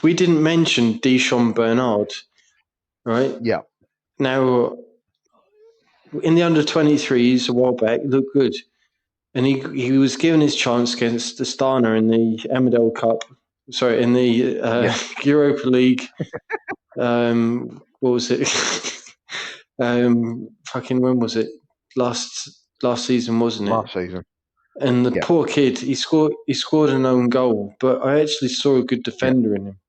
we didn't mention Deschamps Bernard, right? Yeah. Now, in the under-23s a while back, he looked good. And he was given his chance against Astana in the Amadel Cup. Sorry, in the Europa League. What was it? Fucking when was it? Last season, wasn't it? Last season. And the poor kid, he scored an own goal, but I actually saw a good defender in him.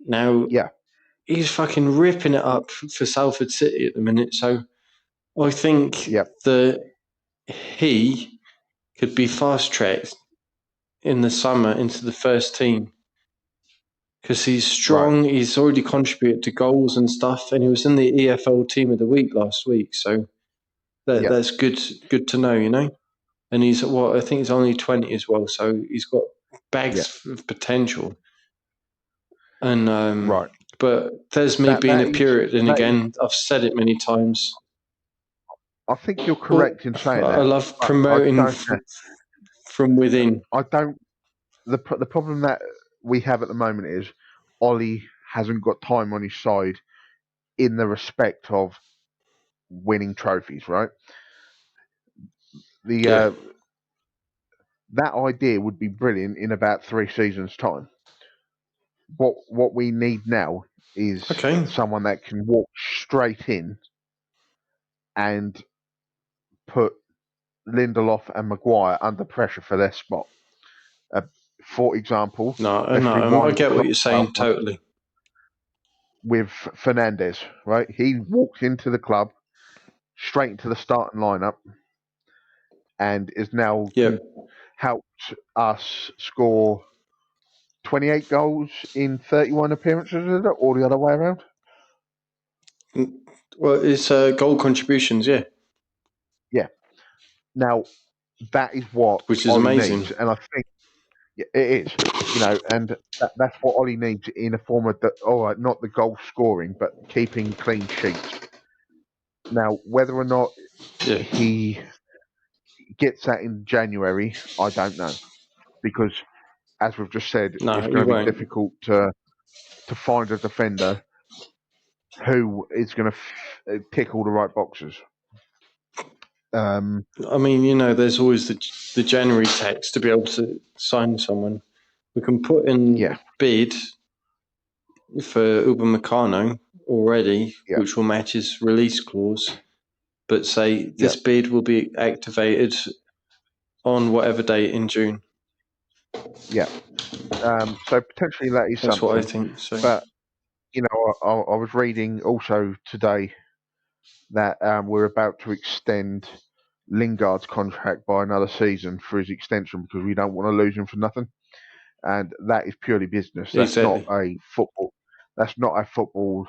Now, he's fucking ripping it up for Salford City at the minute. So I think that he could be fast tracked in the summer into the first team because he's strong. Right. He's already contributed to goals and stuff, and he was in the EFL Team of the Week last week. So that's good to know, you know. And he's I think he's only 20 as well, so he's got bags of potential. And Right. but there's me being a Puritan again. I've said it many times. I think you're correct in saying I that. love promoting from within. I don't. The problem that we have at the moment is Ollie hasn't got time on his side in the respect of winning trophies. Right. That idea would be brilliant in about 3 seasons' time. What we need now is someone that can walk straight in and put Lindelof and Maguire under pressure for their spot. For example, I get what you're saying totally. With Fernandes, right? He walked into the club straight into the starting lineup and is now helped us score 28 goals in 31 appearances, is it? Or the other way around? Well, it's goal contributions, yeah. Yeah. Now, that is what which is Ollie amazing. needs. And I think it is, you know, and that's what Ollie needs in a form of, not the goal scoring, but keeping clean sheets. Now, whether or not he gets that in January, I don't know. Because, as we've just said, it's going to be difficult to find a defender who is going to tick all the right boxes. I mean, you know, there's always the January tax to be able to sign someone. We can put in bid for Upamecano already, which will match his release clause, but say this bid will be activated on whatever date in June. Yeah. So potentially that is That's something. what I think. So. But, you know, I was reading also today that we're about to extend Lingard's contract by another season for his extension because we don't want to lose him for nothing. And that is purely business. That's not a football. That's not a football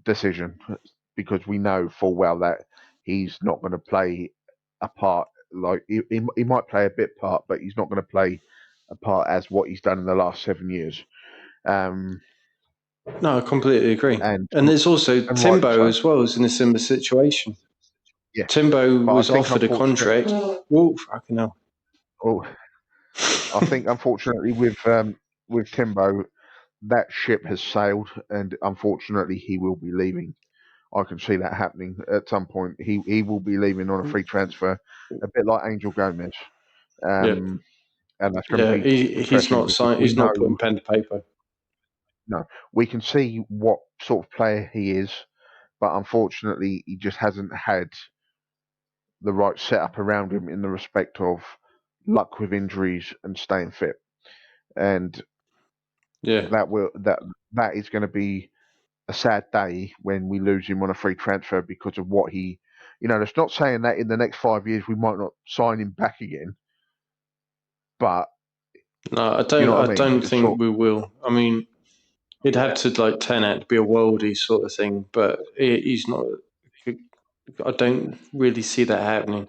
decision because we know full well that he's not going to play a part. Like he might play a bit part, but he's not going to play a part as what he's done in the last 7 years. No, I completely agree. And there's also Timbo as well as in a similar situation. Yes. Timbo was offered a contract. Oh, fucking hell. Oh, I think unfortunately with Timbo, that ship has sailed, and unfortunately he will be leaving. I can see that happening at some point. He will be leaving on a free transfer, a bit like Angel Gomez. And that's going to be he's not signed. He's not putting pen to paper. No, we can see what sort of player he is, but unfortunately, he just hasn't had the right setup around him in the respect of luck with injuries and staying fit. And that is going to be a sad day when we lose him on a free transfer because of what he, you know. It's not saying that in the next 5 years we might not sign him back again, but no, I don't. I don't think we will. I mean, he'd have to like turn out to be a worldie sort of thing, but he's not. I don't really see that happening.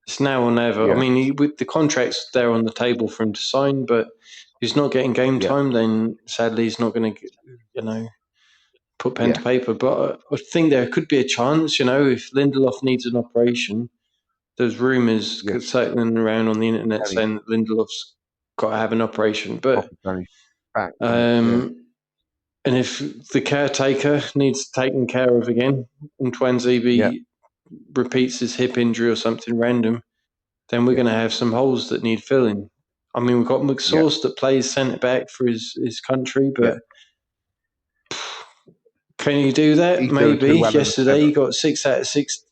It's now or never. I mean, with the contracts there on the table for him to sign, but if he's not getting game time, then sadly he's not going to, you know, put pen to paper. But I think there could be a chance, you know, if Lindelof needs an operation. There's rumours circling around on the internet saying that Lindelof's got to have an operation, but and if the caretaker needs taken care of again, and Twanzebe repeats his hip injury or something random, then we're going to have some holes that need filling. I mean, we've got McSauce that plays centre back for his country, but can you do that? Maybe. Yesterday he got 6 out of 6.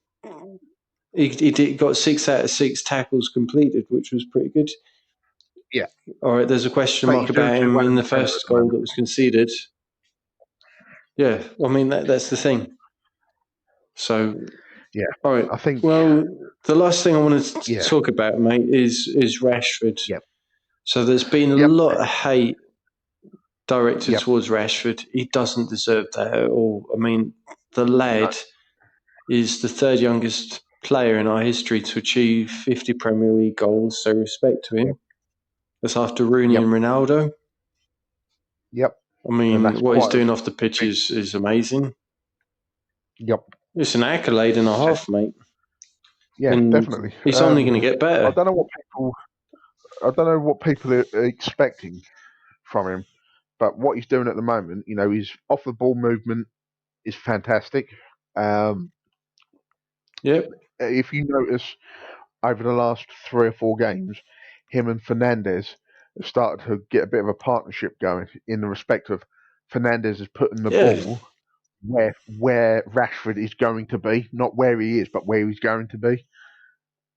He got 6 out of 6 tackles completed, which was pretty good. Yeah. All right, there's a question mark about him in the first goal that was conceded. Yeah, I mean that's the thing. So, Yeah, all right. I think. Well, the last thing I wanted to Yeah, talk about, mate, is Rashford. yep, So there's been a yep, lot of hate directed yep. towards Rashford. He doesn't deserve that at all. I mean, the lad No, is the third youngest player in our history to achieve 50 Premier League goals. So respect to yep, him. That's after Rooney yep, and Ronaldo. yep, I and mean, that's what he's quite a doing off the pitch big. is amazing. Yep. It's an accolade and a half, mate. Yeah, And definitely. it's only going to get I better. don't know what people. I don't know what people are expecting from him, but what he's doing at the moment, his off the ball movement is fantastic. Um, Yep, if you notice over the last 3 or 4 games, him and Fernandez have started to get a bit of a partnership going in the respect of Fernandez is putting the yeah, ball where Rashford is going to be, not where he is, but where he's going to be,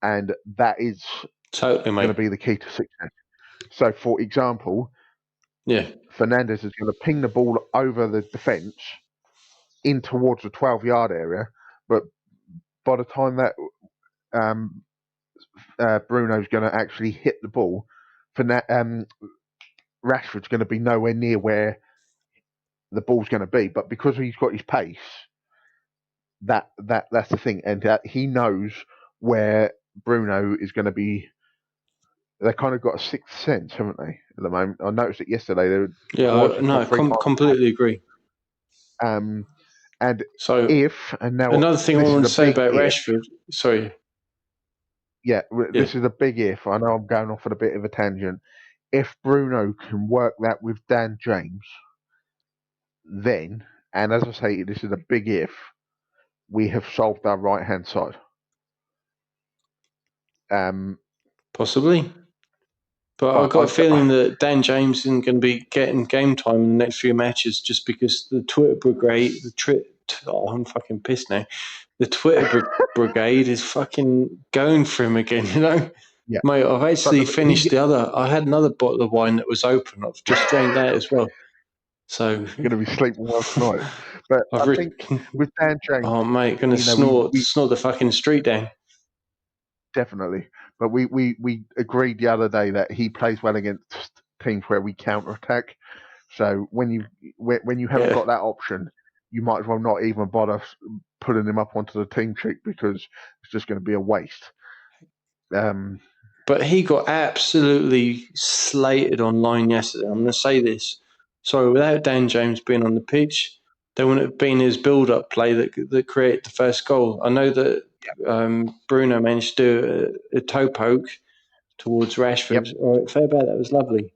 and that is totally, going to mate. be the key to success. So, for example, Yeah, Fernandez is going to ping the ball over the defence in towards the 12-yard area, but by the time that um, Bruno's going to actually hit the ball, Rashford's going to be nowhere near where the ball's going to be. But because he's got his pace, that's the thing, and he knows where Bruno is going to be. They kind of got a sixth sense, haven't they? At the moment, I noticed it yesterday. They were yeah, twice, if no, not three times. completely agree. Um, and So if and now another thing I this is want a to say big about if. Rashford, sorry, Yeah, yeah, this is a big if. I know I'm going off on a bit of a tangent. If Bruno can work that with Dan James, then, and as I say, this is a big if, we have solved our right hand side. Um, possibly. But I but got a feeling that Dan James isn't going to be getting game time in the next few matches just because the Twitter brigade, I'm fucking pissed now. The Twitter brigade is fucking going for him again, you know? yeah, Mate, I've but actually finished I had another bottle of wine that was open. I've just drank that as well. So going to be sleeping well tonight. But I've I think with Dan James, oh mate, gonna we snort the fucking street down. definitely, but we agreed the other day that he plays well against teams where we counter attack. So when you haven't Yeah. got that option, you might as well not even bother putting him up onto the team sheet because it's just going to be a waste. But he got absolutely slated online yesterday. I'm going to say this. Sorry, without Dan James being on the pitch, there wouldn't have been his build-up play that created the first goal. I know that Bruno managed to do a toe poke towards Rashford. Yep, All right, fair bet, that was lovely.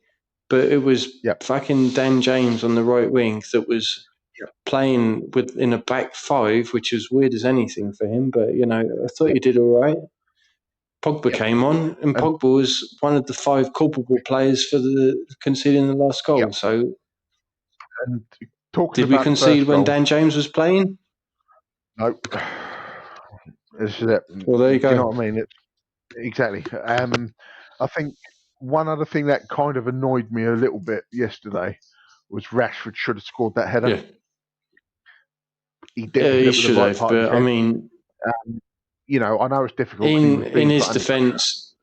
But it was yep, fucking Dan James on the right wing that was yep, playing in a back five, which was weird as anything for him. But, I thought yep, he did all right. Pogba yep, came on, and and Pogba was one of the five culpable players for the conceding the last goal. yep. So, And talking did we about the concede first when goal, Dan James was playing? no, this is it. Well, there you Do you know go. what I mean? Exactly. I think one other thing that kind of annoyed me a little bit yesterday was Rashford should have scored that header. Yeah, He yeah, didn't hit he it with the should right have. part of his But I head. mean, I know it's difficult because he was in being put his under pressure. defence,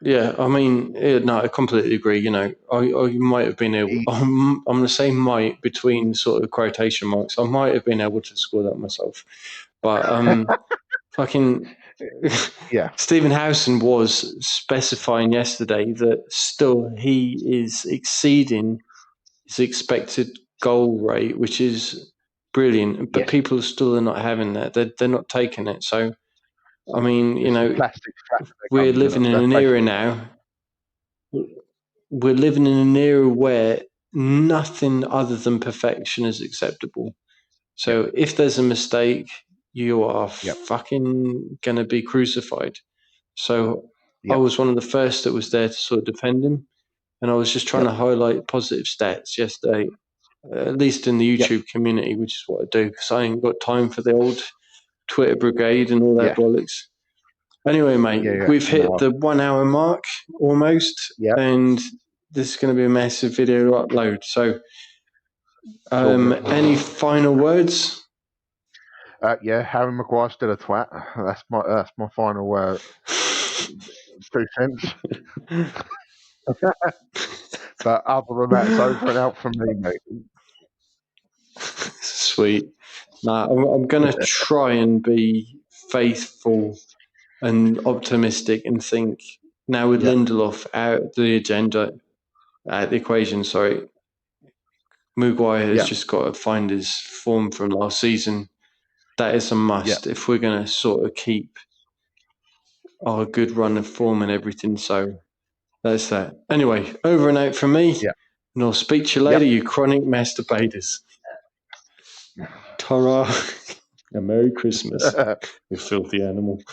yeah, I mean, no, I completely agree. I might have been able. He, I'm going to say might between sort of quotation marks. I might have been able to score that myself, but fucking yeah, Stephen Howson was specifying yesterday that still he is exceeding his expected goal rate, which is brilliant. But yes, people still are not having that. They're not taking it. So I mean, it's the plastic straps they're we're coming in. living in That's an era basically now. We're living in an era where nothing other than perfection is acceptable. yep, So if there's a mistake, you are yep, fucking gonna be crucified. So I yep, was one of the first that was there to sort of defend him, and I was just trying yep, to highlight positive stats yesterday, at least in the yep, YouTube community, which is what I do because I ain't got time for the old Twitter brigade and all that yeah, bollocks. Anyway, mate, yeah, yeah. we've hit No, the 1 hour mark almost, yep, and this is going to be a massive video to upload. So Any final words? Harry Maguire's still a twat. That's my final 2 cents. But other than that, it's over and out from me, mate. Sweet. I'm going to try and be faithful and optimistic and think now with Lindelof out the equation, Maguire has just got to find his form from last season. That is a must if we're going to sort of keep our good run of form and everything. So that's that. Anyway, over and out from me. Yeah. And I'll speak to you later, you chronic masturbators. Ta-ra. A Merry Christmas, you filthy animal.